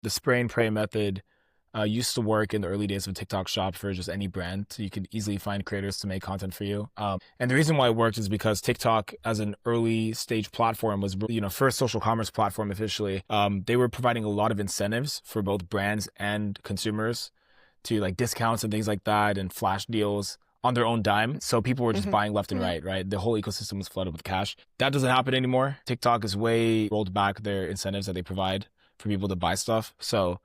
The spray and pray method used to work in the early days of TikTok Shop for just any brand. So you could easily find creators to make content for you. And the reason why it worked is because TikTok, as an early stage platform, was first social commerce platform officially. They were providing a lot of incentives for both brands and consumers to like discounts and things like that and flash deals on their own dime. So people were just buying left and right, right? The whole ecosystem was flooded with cash. That doesn't happen anymore. TikTok has way rolled back their incentives that they provide for people to buy stuff. So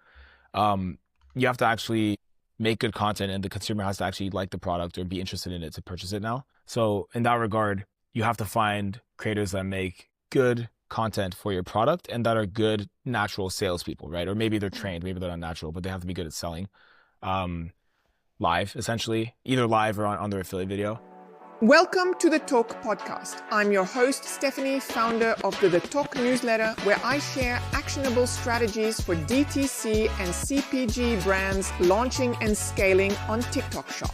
you have to actually make good content and the consumer has to actually like the product or be interested in it to purchase it now. So in that regard, you have to find creators that make good content for your product and that are good natural salespeople, right? Or maybe they're trained, maybe they're not natural, but they have to be good at selling live, essentially, either live or on their affiliate video. Welcome to The Talk podcast. I'm your host, Stephanie, founder of the Talk newsletter, where I share actionable strategies for DTC and CPG brands launching and scaling on TikTok Shop.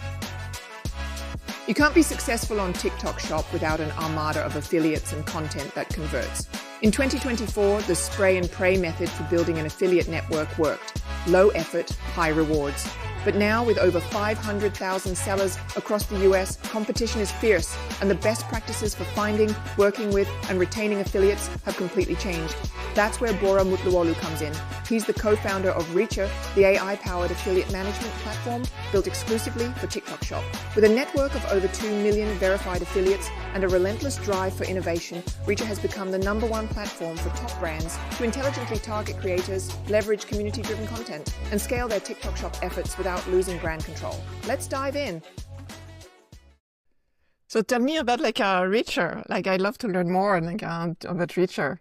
You can't be successful on TikTok Shop without an armada of affiliates and content that converts. In 2024, the spray and pray method for building an affiliate network worked. Low effort, high rewards. But now, with over 500,000 sellers across the US, competition is fierce, and the best practices for finding, working with, and retaining affiliates have completely changed. That's where Bora Mutluolu comes in. He's the co-founder of Reacher, the AI-powered affiliate management platform built exclusively for TikTok Shop. With a network of over 2 million verified affiliates and a relentless drive for innovation, Reacher has become the #1 platform for top brands to intelligently target creators, leverage community-driven content, and scale their TikTok Shop efforts without losing brand control. Let's dive in. So tell me about Reacher. I'd love to learn more about Reacher.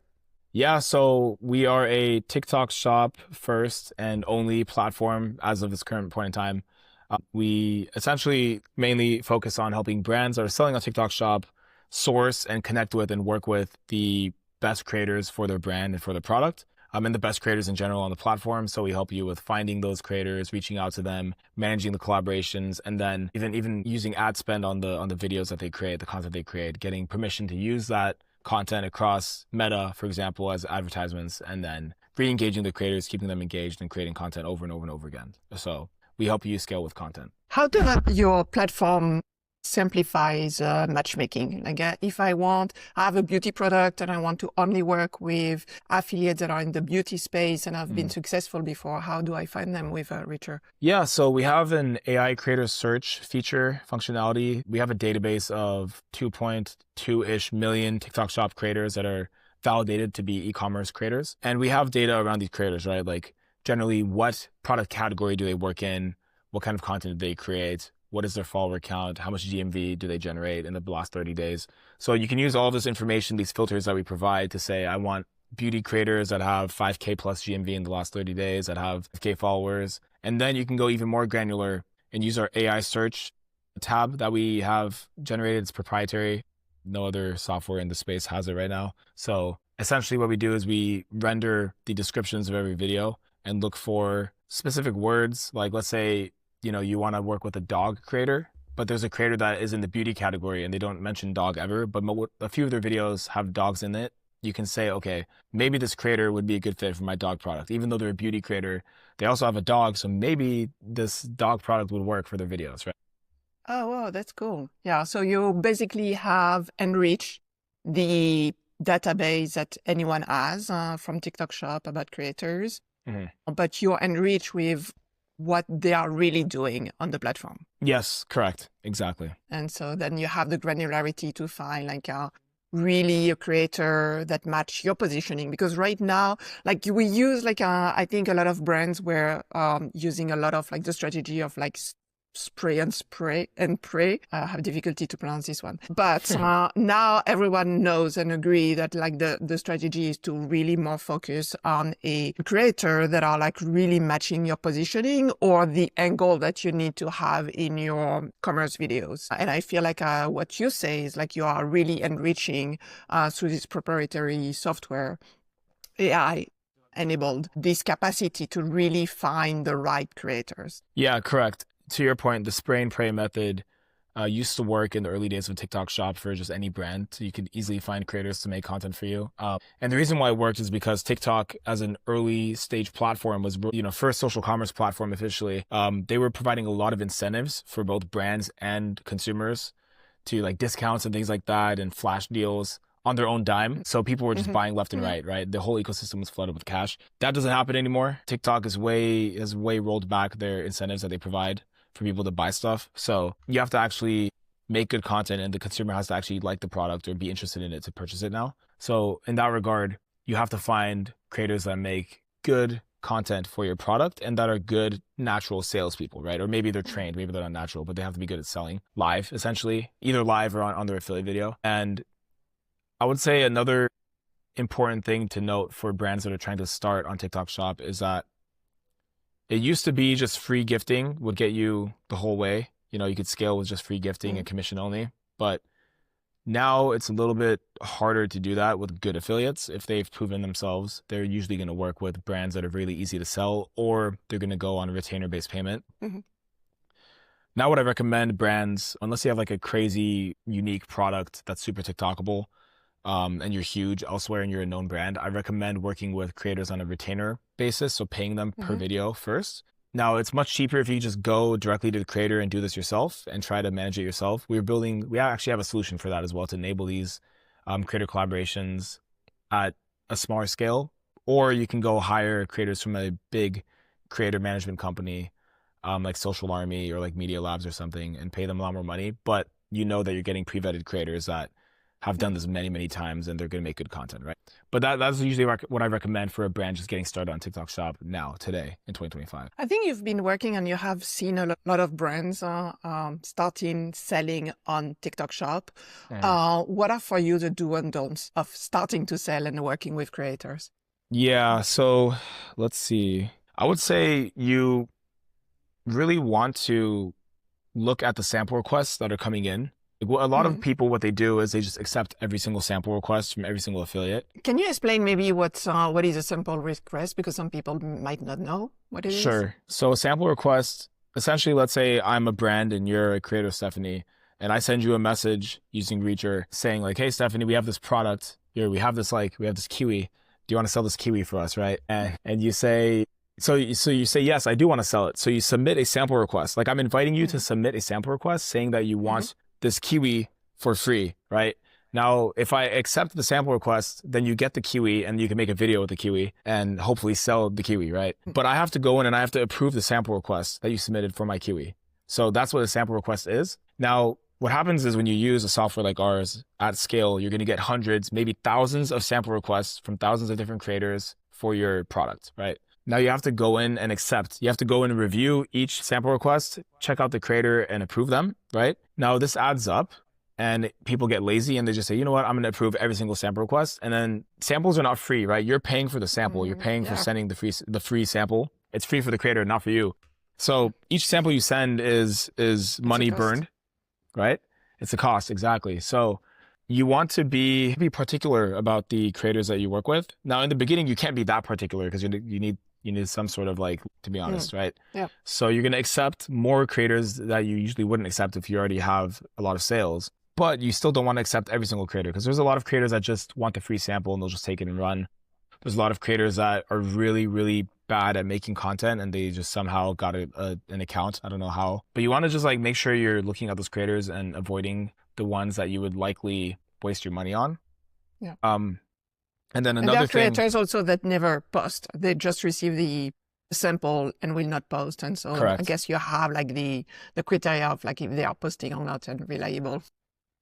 Yeah, so we are a TikTok Shop first and only platform as of this current point in time. We essentially mainly focus on helping brands that are selling on TikTok Shop source and connect with and work with the best creators for their brand and for their product. And the best creators in general on the platform. So we help you with finding those creators, reaching out to them, managing the collaborations, and then even using ad spend on the videos that they create, the content they create, getting permission to use that content across Meta, for example, as advertisements, and then re-engaging the creators, keeping them engaged and creating content over and over and over again. So we help you scale with content. How does your platform simplifies matchmaking? If I have a beauty product and I want to only work with affiliates that are in the beauty space and have been successful before, how do I find them with Reacher? Yeah, so we have an AI creator search feature functionality. We have a database of 2.2-ish million TikTok Shop creators that are validated to be e-commerce creators. And we have data around these creators, right? Like generally what product category do they work in? What kind of content do they create? What is their follower count? How much GMV do they generate in the last 30 days? So you can use all this information, these filters that we provide to say, I want beauty creators that have 5K plus GMV in the last 30 days, that have 5K followers. And then you can go even more granular and use our AI search tab that we have generated. It's proprietary. No other software in the space has it right now. So essentially what we do is we render the descriptions of every video and look for specific words. Like let's say, you want to work with a dog creator, but there's a creator that is in the beauty category and they don't mention dog ever, but a few of their videos have dogs in it. You can say, okay, maybe this creator would be a good fit for my dog product. Even though they're a beauty creator, they also have a dog. So maybe this dog product would work for their videos, right? Oh, wow, that's cool. Yeah. So you basically have enriched the database that anyone has from TikTok Shop about creators, but you're enriched with what they are really doing on the platform. Yes, correct. Exactly. And so then you have the granularity to find really a creator that match your positioning. Because right now, we use I think a lot of brands were using a lot of the strategy of spray and pray. I have difficulty to pronounce this one. But now everyone knows and agree that the strategy is to really more focus on a creator that are really matching your positioning or the angle that you need to have in your commerce videos. And I feel what you say is you are really enriching through this proprietary software, AI enabled this capacity to really find the right creators. Yeah, correct. To your point, the spray and pray method used to work in the early days of TikTok Shop for just any brand. So you could easily find creators to make content for you. And the reason why it worked is because TikTok as an early stage platform was, first social commerce platform officially. They were providing a lot of incentives for both brands and consumers to like discounts and things like that and flash deals on their own dime. So people were just buying left and right? The whole ecosystem was flooded with cash. That doesn't happen anymore. TikTok has way rolled back their incentives that they provide for people to buy stuff. So you have to actually make good content and the consumer has to actually like the product or be interested in it to purchase it now. So in that regard, you have to find creators that make good content for your product and that are good natural salespeople, right? Or maybe they're trained, maybe they're not natural, but they have to be good at selling live, essentially, either live or on their affiliate video. And I would say another important thing to note for brands that are trying to start on TikTok Shop is that it used to be just free gifting would get you the whole way. You could scale with just free gifting and commission only. But now it's a little bit harder to do that with good affiliates. If they've proven themselves, they're usually going to work with brands that are really easy to sell, or they're going to go on a retainer-based payment. Now what I recommend brands, unless you have like a crazy, unique product that's super TikTokable, and you're huge elsewhere and you're a known brand, I recommend working with creators on a retainer basis. So paying them per video first. Now it's much cheaper if you just go directly to the creator and do this yourself and try to manage it yourself. We actually have a solution for that as well to enable these creator collaborations at a smaller scale, or you can go hire creators from a big creator management company, like Social Army or like Media Labs or something, and pay them a lot more money. But you know that you're getting pre-vetted creators that have done this many times and they're going to make good content, right? But that's usually what I recommend for a brand just getting started on TikTok Shop now, today, in 2025. I think you've been working and you have seen a lot of brands starting selling on TikTok Shop. What are for you the do and don'ts of starting to sell and working with creators? Yeah, so let's see. I would say you really want to look at the sample requests that are coming in. A lot of people, what they do is they just accept every single sample request from every single affiliate. Can you explain maybe what is a sample request? Because some people might not know what it is. Sure. So a sample request, essentially, let's say I'm a brand and you're a creator, Stephanie, and I send you a message using Reacher saying like, hey, Stephanie, we have this product here. We have this kiwi. Do you want to sell this kiwi for us, right? And you say, so you say, yes, I do want to sell it. So you submit a sample request. Like I'm inviting you to submit a sample request saying that you want this kiwi for free, right? Now, if I accept the sample request, then you get the kiwi and you can make a video with the kiwi and hopefully sell the kiwi, right? But I have to go in and I have to approve the sample request that you submitted for my kiwi. So that's what a sample request is. Now, what happens is when you use a software like ours at scale, you're going to get hundreds, maybe thousands of sample requests from thousands of different creators for your product, right? Now you have to go in and accept. You have to go in and review each sample request, check out the creator and approve them, right? Now this adds up and people get lazy and they just say, you know what, I'm going to approve every single sample request. And then samples are not free, right? You're paying for the sample. You're paying for sending the free sample. It's free for the creator, not for you. So each sample you send is money burned, right? It's a cost, exactly. So you want to be particular about the creators that you work with. Now in the beginning, you can't be that particular because you need some sort of to be honest, right? Yeah. So you're going to accept more creators that you usually wouldn't accept if you already have a lot of sales, but you still don't want to accept every single creator because there's a lot of creators that just want the free sample and they'll just take it and run. There's a lot of creators that are really bad at making content and they just somehow got an account. I don't know how, but you want to just make sure you're looking at those creators and avoiding the ones that you would likely waste your money on. Yeah. And then another thing, there are creators also that never post. They just receive the sample and will not post. And so I guess you have the criteria of if they are posting or not and reliable.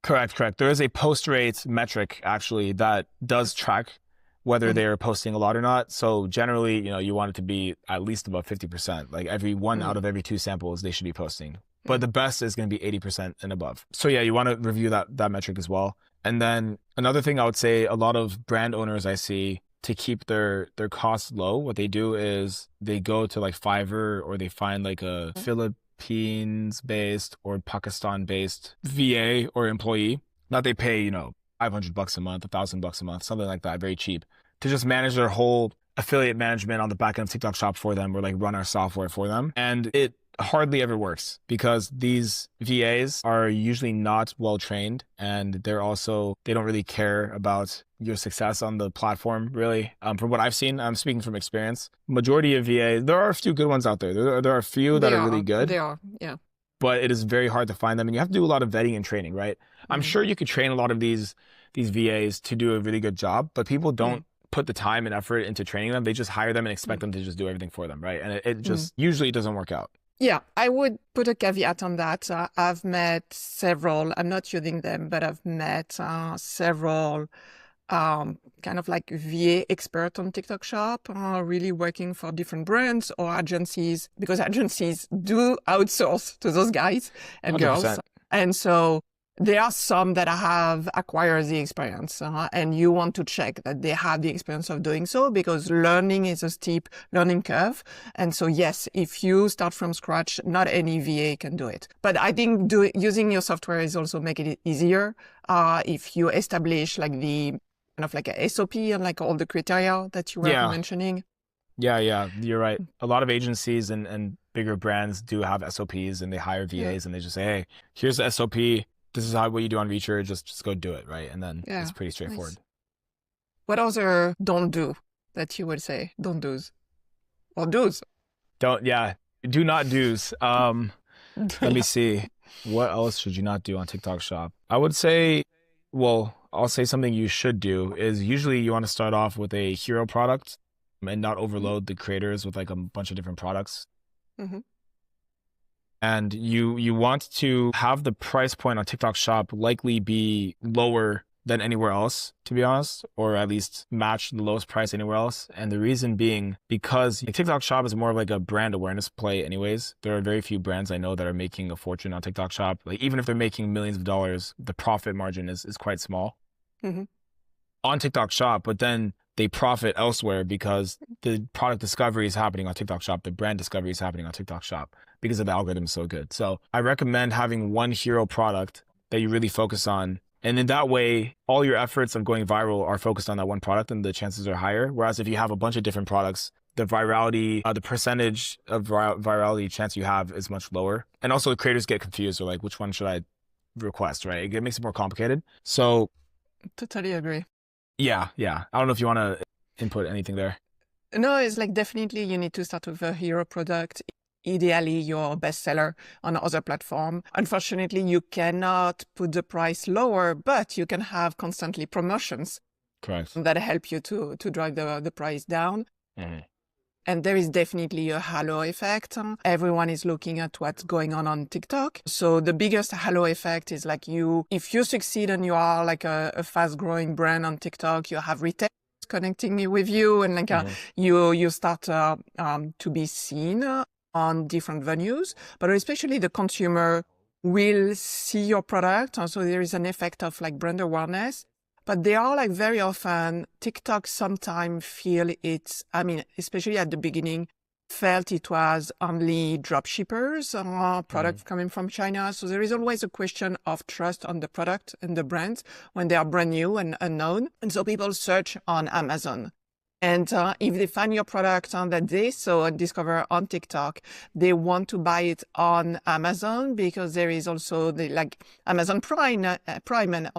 Correct. There is a post rate metric actually that does track whether they're posting a lot or not. So generally, you want it to be at least about 50%. Like every one out of every two samples, they should be posting. But the best is going to be 80% and above. So yeah, you want to review that metric as well. And then another thing I would say, a lot of brand owners I see, to keep their costs low, what they do is they go to Fiverr or they find a Philippines-based or Pakistan-based VA or employee that they pay, $500 a month, $1,000 a month, something like that, very cheap, to just manage their whole affiliate management on the back end of TikTok Shop for them or run our software for them. And it hardly ever works because these VAs are usually not well trained, and they don't really care about your success on the platform, really. From what I've seen, I'm speaking from experience. Majority of VAs, there are a few good ones out there. There are a few that are really good. They are, yeah. But it is very hard to find them, and you have to do a lot of vetting and training, right? I'm sure you could train a lot of these VAs to do a really good job, but people don't put the time and effort into training them. They just hire them and expect them to just do everything for them, right? And it just usually doesn't work out. Yeah, I would put a caveat on that. I've met several, I'm not using them, but I've met several kind of like VA expert on TikTok Shop, really working for different brands or agencies, because agencies do outsource to those guys and 100%. girls. And so there are some that have acquired the experience, and you want to check that they have the experience of doing so, because learning is a steep learning curve. And so, yes, if you start from scratch, not any VA can do it. But I think using your software is also making it easier. If you establish like the kind of like a SOP and like all the criteria that you were mentioning. Yeah, you're right. A lot of agencies and bigger brands do have SOPs, and they hire VAs and they just say, hey, here's the SOP. This is what you do on Reacher, just go do it, right? And then it's pretty straightforward. Nice. What other don't do that you would say? Don't do's or do's? Do not do's. Let me see. What else should you not do on TikTok Shop? I would say, I'll say something you should do is usually you want to start off with a hero product and not overload the creators with like a bunch of different products. And you want to have the price point on TikTok Shop likely be lower than anywhere else, to be honest, or at least match the lowest price anywhere else. And the reason being because TikTok Shop is more of like a brand awareness play anyways. There are very few brands I know that are making a fortune on TikTok Shop. Like even if they're making millions of dollars, the profit margin is quite small on TikTok Shop, but then they profit elsewhere because the product discovery is happening on TikTok Shop. The brand discovery is happening on TikTok Shop because the algorithm is so good. So I recommend having one hero product that you really focus on. And in that way, all your efforts of going viral are focused on that one product and the chances are higher. Whereas if you have a bunch of different products, the virality, the percentage of virality chance you have is much lower. And also the creators get confused. They're like, which one should I request, right? It makes it more complicated. So totally agree. Yeah. I don't know if you want to input anything there. No, it's like definitely you need to start with a hero product. Ideally, your bestseller on other platform. Unfortunately, you cannot put the price lower, but you can have constantly promotions. Correct. That help you to drive the price down. And there is definitely a halo effect. Everyone is looking at what's going on TikTok. So the biggest halo effect is like if you succeed and you are like a fast growing brand on TikTok, you have retailers connecting with you and like you start to be seen on different venues, but especially the consumer will see your product. So there is an effect of like brand awareness. But they are like very often, TikTok sometimes feel especially at the beginning, felt it was only drop shippers, products coming from China. So there is always a question of trust on the product and the brand when they are brand new and unknown. And so people search on Amazon. And if they find your product that they saw and discover on TikTok, they want to buy it on Amazon because there is also Amazon Prime and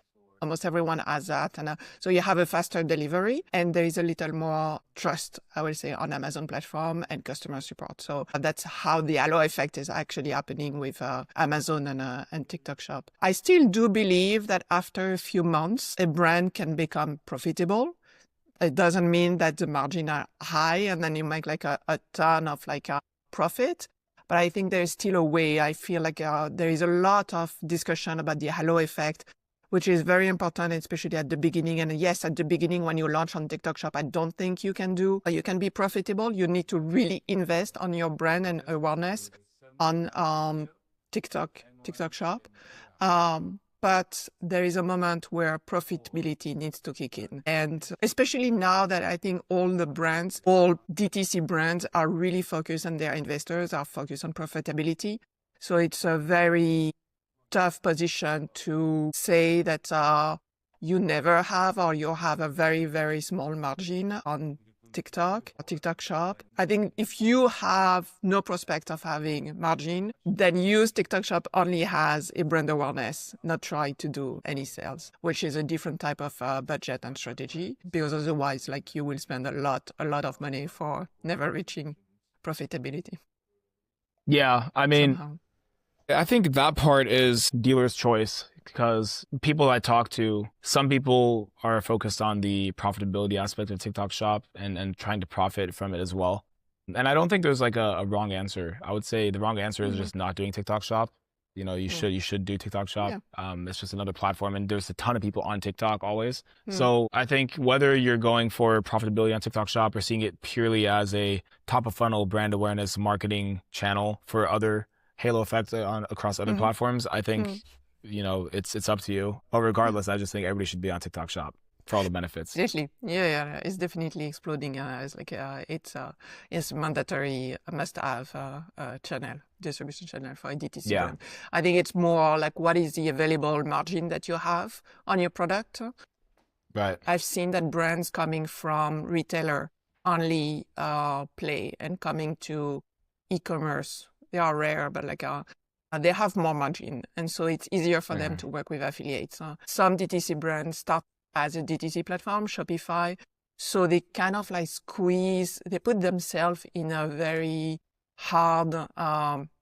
almost everyone has that. And so you have a faster delivery and there is a little more trust, I would say, on Amazon platform and customer support. So that's how the halo effect is actually happening with Amazon and TikTok Shop. I still do believe that after a few months, a brand can become profitable. It doesn't mean that the margin are high and then you make like a ton of profit. But I think there's still a way. I feel like there is a lot of discussion about the halo effect, which is very important, especially at the beginning. And yes, at the beginning, when you launch on TikTok Shop, I don't think you can be profitable. You need to really invest on your brand and awareness on TikTok Shop. But there is a moment where profitability needs to kick in. And especially now that I think all DTC brands are really focused and their investors are focused on profitability. So it's a very tough position to say that you never have or you have a very, very small margin on TikTok or TikTok Shop. I think if you have no prospect of having margin, then use TikTok Shop only as a brand awareness, not try to do any sales, which is a different type of budget and strategy, because otherwise like you will spend a lot of money for never reaching profitability Yeah, I mean, somehow. I think that part is dealer's choice because people I talk to, some people are focused on the profitability aspect of TikTok Shop and trying to profit from it as well. And I don't think there's like a wrong answer. I would say the wrong answer is Mm-hmm. just not doing TikTok Shop. You know, you should do TikTok Shop. Yeah. It's just another platform, and there's a ton of people on TikTok always. Mm. So I think whether you're going for profitability on TikTok Shop or seeing it purely as a top of funnel brand awareness marketing channel for other halo effect on across other Mm-hmm. platforms, I think you know it's up to you. But regardless, I just think everybody should be on TikTok Shop for all the benefits. Definitely. Yeah, it's definitely exploding. It's like it's mandatory, must-have channel, distribution channel for a DTC Yeah, brand. I think it's more like what is the available margin that you have on your product. right. I've seen that brands coming from retailer only play and coming to e-commerce. They are rare, but like they have more margin, and so it's easier for them to work with affiliates. Some DTC brands start as a DTC platform, Shopify, so they kind of like they put themselves in a very hard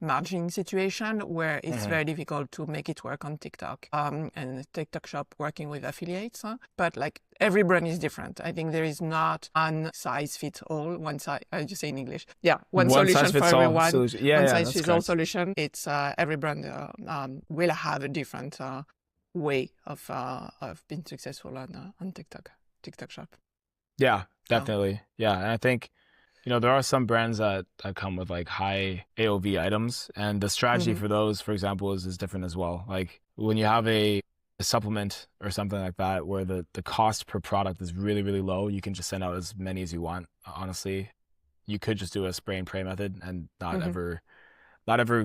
margin situation where it's very difficult to make it work on TikTok and TikTok Shop working with affiliates. But like every brand is different. I think there is not one size fits all. One size, I just say in English. Yeah, one One solution size for fits all everyone. solution. Yeah, One yeah, size that's fits all correct. solution. It's every brand will have a different way of being successful on TikTok Shop. Yeah, So, definitely. Yeah, and I think you know there are some brands that come with like high AOV items, and the strategy mhm. for those, for example, is different as well. Like when you have a supplement or something like that, where the cost per product is really low, you can just send out as many as you want. Honestly, you could just do a spray and pray method and not ever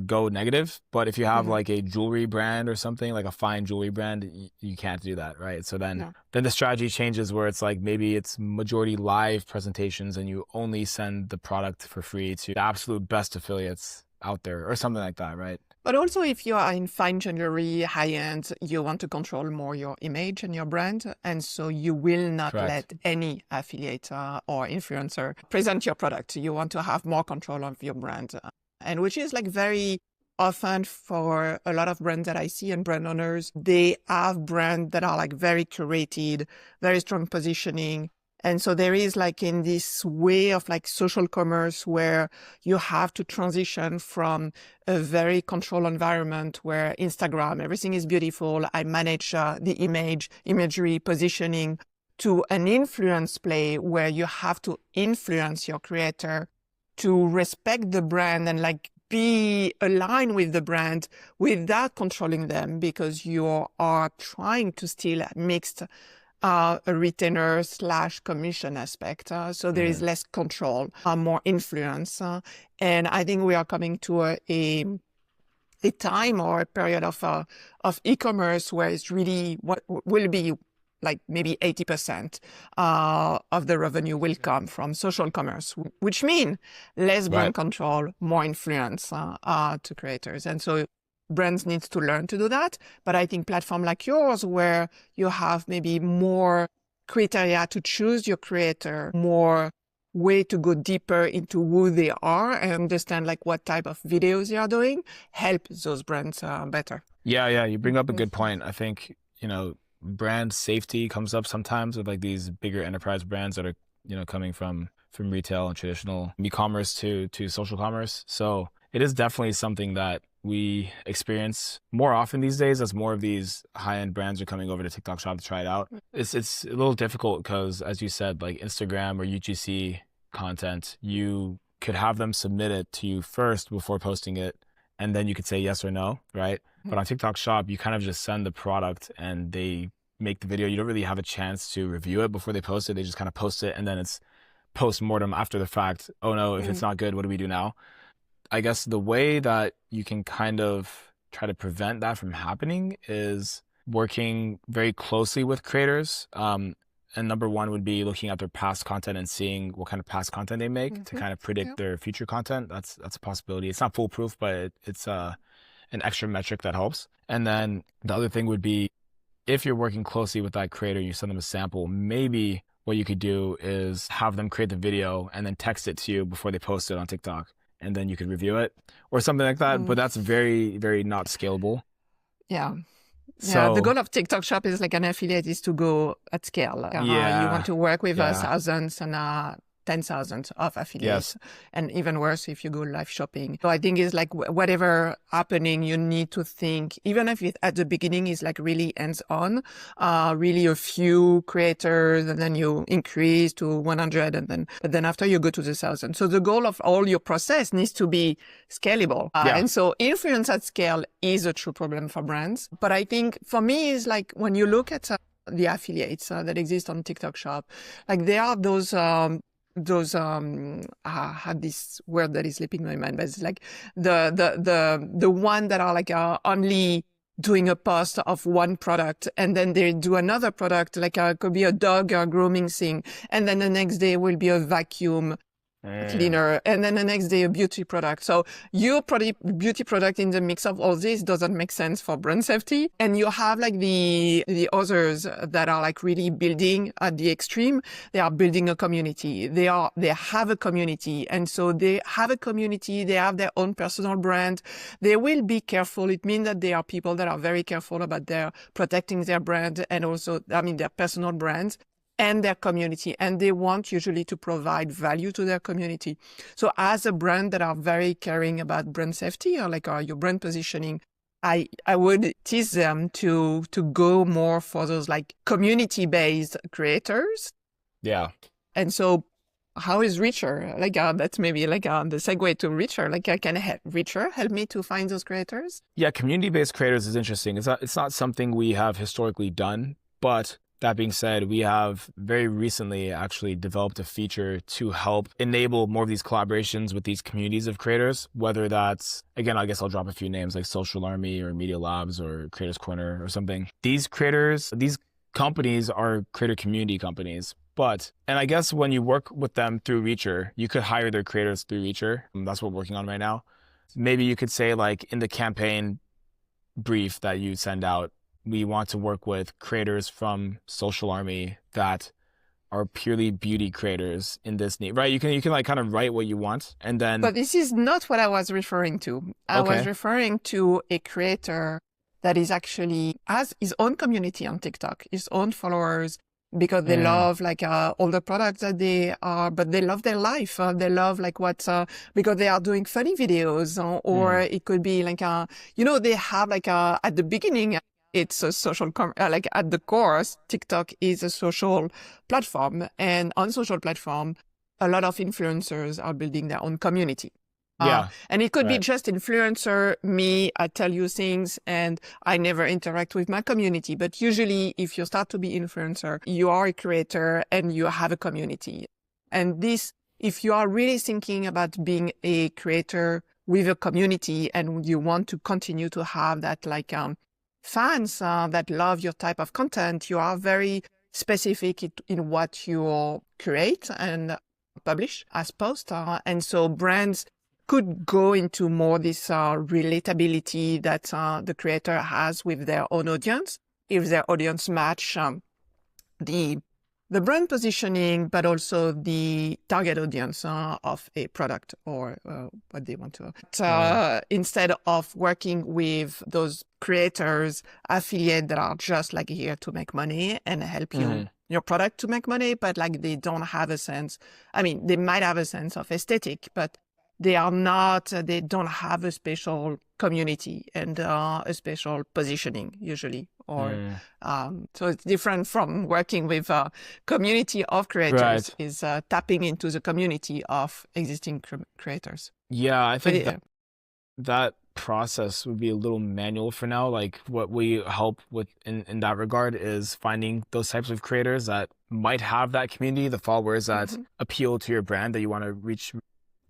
go negative. But if you have like a jewelry brand or something, like a fine jewelry brand, you can't do that, right? So No. then the strategy changes where it's like maybe it's majority live presentations and you only send the product for free to the absolute best affiliates out there or something like that, right? But also, if you are in fine jewelry, high end, you want to control more your image and your brand. And so you will not Correct. let any affiliate or influencer present your product. You want to have more control of your brand. And which is like very often for a lot of brands that I see and brand owners, they have brands that are like very curated, very strong positioning. And so there is like in this way of like social commerce where you have to transition from a very controlled environment where Instagram, everything is beautiful. I manage the imagery, positioning to an influence play where you have to influence your creator to respect the brand and like be aligned with the brand without controlling them because you are trying to still mix a retainer / commission aspect. So there is less control, more influence. And I think we are coming to a time or a period of e-commerce where it's really what will be like maybe 80% of the revenue will come from social commerce, which means less Right. brand control, more influence to creators. And so brands need to learn to do that. But I think platform like yours, where you have maybe more criteria to choose your creator, more way to go deeper into who they are and understand like what type of videos they are doing, help those brands better. Yeah, you bring up a good point. I think, you know, brand safety comes up sometimes with like these bigger enterprise brands that are, you know, coming from retail and traditional e-commerce to social commerce. So it is definitely something that we experience more often these days as more of these high-end brands are coming over to TikTok Shop to try it out. It's a little difficult because, as you said, like Instagram or UGC content, you could have them submit it to you first before posting it, and then you could say yes or no, right? But on TikTok Shop, you kind of just send the product and they make the video. You don't really have a chance to review it before they post it. They just kind of post it and then it's post-mortem after the fact. Oh no, if it's not good, what do we do now? I guess the way that you can kind of try to prevent that from happening is working very closely with creators. And number one would be looking at their past content and seeing what kind of past content they make to kind of predict their future content. That's a possibility. It's not foolproof, but it's an extra metric that helps. And then the other thing would be, if you're working closely with that creator and you send them a sample, maybe what you could do is have them create the video and then text it to you before they post it on TikTok. And then you could review it or something like that. But that's very, very not scalable. Yeah. So, the goal of TikTok Shop is like an affiliate is to go at scale. You want to work with thousands and 10,000 of affiliates, and even worse if you go live shopping. So I think it's like whatever happening, you need to think, even if it at the beginning is like really hands-on, really a few creators, and then you increase to 100, but then after you go to the 1,000. So the goal of all your process needs to be scalable. And so influence at scale is a true problem for brands. But I think for me is like when you look at the affiliates that exist on TikTok Shop, like there are those I had this word that is slipping my mind, but it's like the one that are like only doing a post of one product, and then they do another product, like could be a dog grooming thing, and then the next day will be a vacuum cleaner, and then the next day a beauty product. So your beauty product in the mix of all this doesn't make sense for brand safety. And you have like the others that are like really building at the extreme. They are building a community. They have a community, and so they have a community. They have their own personal brand. They will be careful. It means that they are people that are very careful about their protecting their brand and also, their personal brands and their community, and they want usually to provide value to their community. So as a brand that are very caring about brand safety or like your brand positioning, I would tease them to go more for those like community-based creators. Yeah. And so how is Reacher? Like that's maybe like the segue to Reacher. Like can Reacher help me to find those creators? Yeah, community-based creators is interesting. It's not something we have historically done, but that being said, we have very recently actually developed a feature to help enable more of these collaborations with these communities of creators, whether that's, again, I guess I'll drop a few names like Social Army or Media Labs or Creators Corner or something. These companies are creator community companies. And I guess when you work with them through Reacher, you could hire their creators through Reacher. That's what we're working on right now. Maybe you could say like in the campaign brief that you send out, we want to work with creators from Social Army that are purely beauty creators in this need, right? You can like kind of write what you want and then. But this is not what I was referring to. I was referring to a creator that is actually has his own community on TikTok, his own followers, because they love like all the products that they are, but they love their life. They love like because they are doing funny videos, or it could be like they have like at the beginning. It's a social, like at the core, TikTok is a social platform. And on social platform, a lot of influencers are building their own community. And it could be just influencer, me, I tell you things and I never interact with my community. But usually if you start to be influencer, you are a creator and you have a community. And if you are really thinking about being a creator with a community and you want to continue to have that like, fans that love your type of content, you are very specific in what you create and publish as post. And so brands could go into more this relatability that the creator has with their own audience, if their audience match the brand positioning, but also the target audience of a product or what they want to. Instead of working with those creators, affiliate that are just like here to make money and help your product to make money, but like they don't have a sense. I mean, they might have a sense of aesthetic, but they don't have a special community and a special positioning usually. So it's different from working with a community of creators, is tapping into the community of existing creators. Yeah, I think that process would be a little manual for now. Like what we help with in that regard is finding those types of creators that might have that community, the followers that appeal to your brand that you want to reach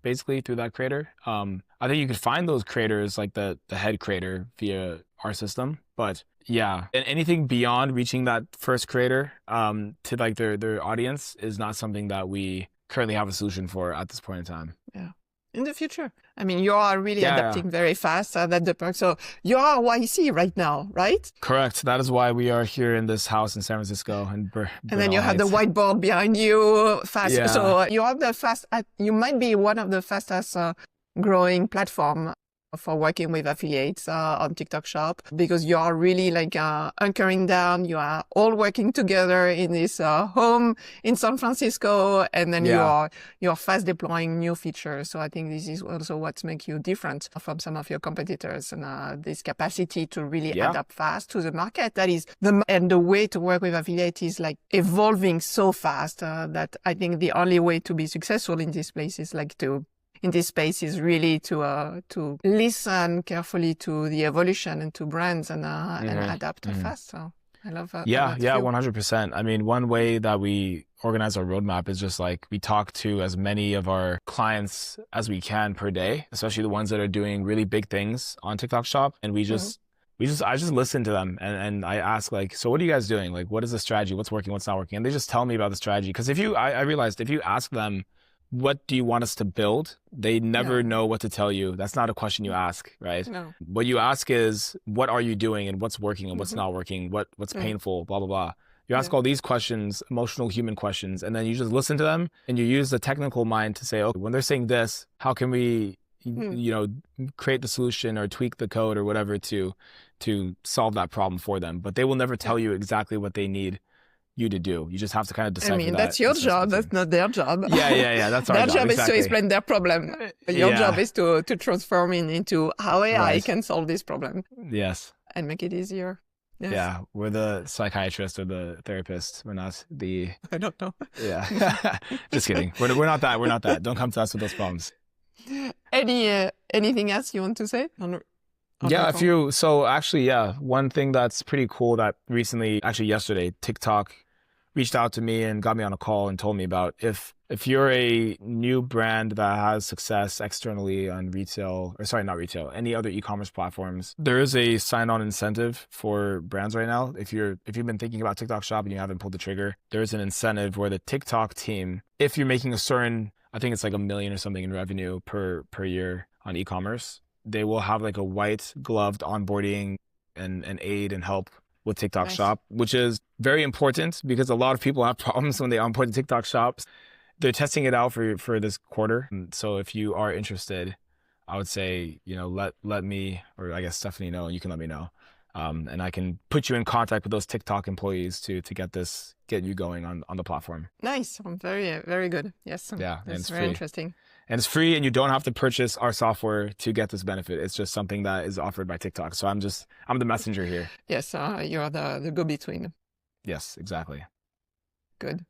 basically through that creator. I think you could find those creators like the head creator via our system, but Yeah. And anything beyond reaching that first creator to like their audience is not something that we currently have a solution for at this point in time. Yeah. In the future. I mean, you are really Yeah, adapting very fast. That's the perk. So you are YC right now, right? Correct. That is why we are here in this house in San Francisco. And then you have the whiteboard behind you. Fast. Yeah. So you are you might be one of the fastest growing platform for working with affiliates on TikTok Shop, because you are really like anchoring down. You are all working together in this home in San Francisco, and then you are fast deploying new features. So I think this is also what makes you different from some of your competitors, and this capacity to really adapt fast to the market. That is and the way to work with affiliates is like evolving so fast that I think the only way to be successful in this place is like in this space is really to listen carefully to the evolution and to brands and adapt fast. So I love that. 100%. I mean, one way that we organize our roadmap is just like we talk to as many of our clients as we can per day, especially the ones that are doing really big things on TikTok Shop. And I just listen to them and I ask like, so what are you guys doing? Like, what is the strategy? What's working? What's not working? And they just tell me about the strategy. Because I realized if you ask them, what do you want us to build? They never know what to tell you. That's not a question you ask, right? No. What you ask is, what are you doing and what's working and what's not working? What's painful, blah, blah, blah. You ask all these questions, emotional human questions, and then you just listen to them and you use the technical mind to say, okay, when they're saying this, how can we, create the solution or tweak the code or whatever to solve that problem for them? But they will never tell you exactly what they need you to do. You just have to kind of decide. I mean, that's your job. That's not their job. Yeah. That's our job. Their job exactly. is to explain their problem. Your job is to transform it into how AI can solve this problem. Yes. And make it easier. Yes. Yeah. We're the psychiatrist or the therapist. We're not the... I don't know. Yeah. Just kidding. We're not that. We're not that. Don't come to us with those problems. Anything else you want to say? So actually, one thing that's pretty cool that recently, actually yesterday, TikTok reached out to me and got me on a call and told me about if you're a new brand that has success externally on any other e-commerce platforms, there is a sign-on incentive for brands right now. If you've been thinking about TikTok Shop and you haven't pulled the trigger, there's an incentive where the TikTok team, if you're making a certain, I think it's like $1 million or something in revenue per year on e-commerce, they will have like a white gloved onboarding and aid and help with TikTok Shop, which is very important because a lot of people have problems when they onboard the TikTok Shops. They're testing it out for this quarter. So if you are interested, I would say, let me, or I guess Stephanie know, and you can let me know. And I can put you in contact with those TikTok employees to get you going on the platform. Nice. Very, very good. Yes. Yeah. That's it's very free. Interesting. And it's free, and you don't have to purchase our software to get this benefit. It's just something that is offered by TikTok. So I'm the messenger here. Yes, you're the go-between. Yes, exactly. Good.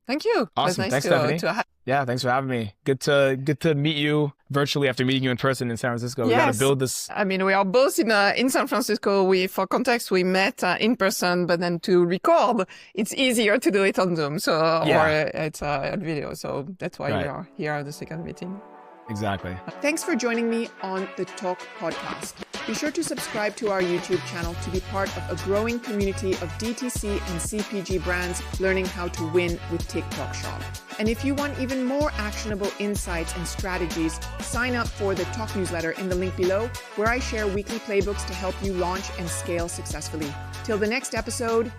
Thank you. Awesome. Nice Thanks, Stephanie. Yeah, thanks for having me. Good to meet you virtually after meeting you in person in San Francisco. We got to build this. I mean, we are both in San Francisco. For context, we met in person, but then to record, it's easier to do it on Zoom. So or it's a video. So that's why we are here at the second meeting. Exactly. Thanks for joining me on the Talk podcast. Be sure to subscribe to our YouTube channel to be part of a growing community of DTC and CPG brands learning how to win with TikTok Shop. And if you want even more actionable insights and strategies, sign up for the Talk newsletter in the link below, where I share weekly playbooks to help you launch and scale successfully. Till the next episode,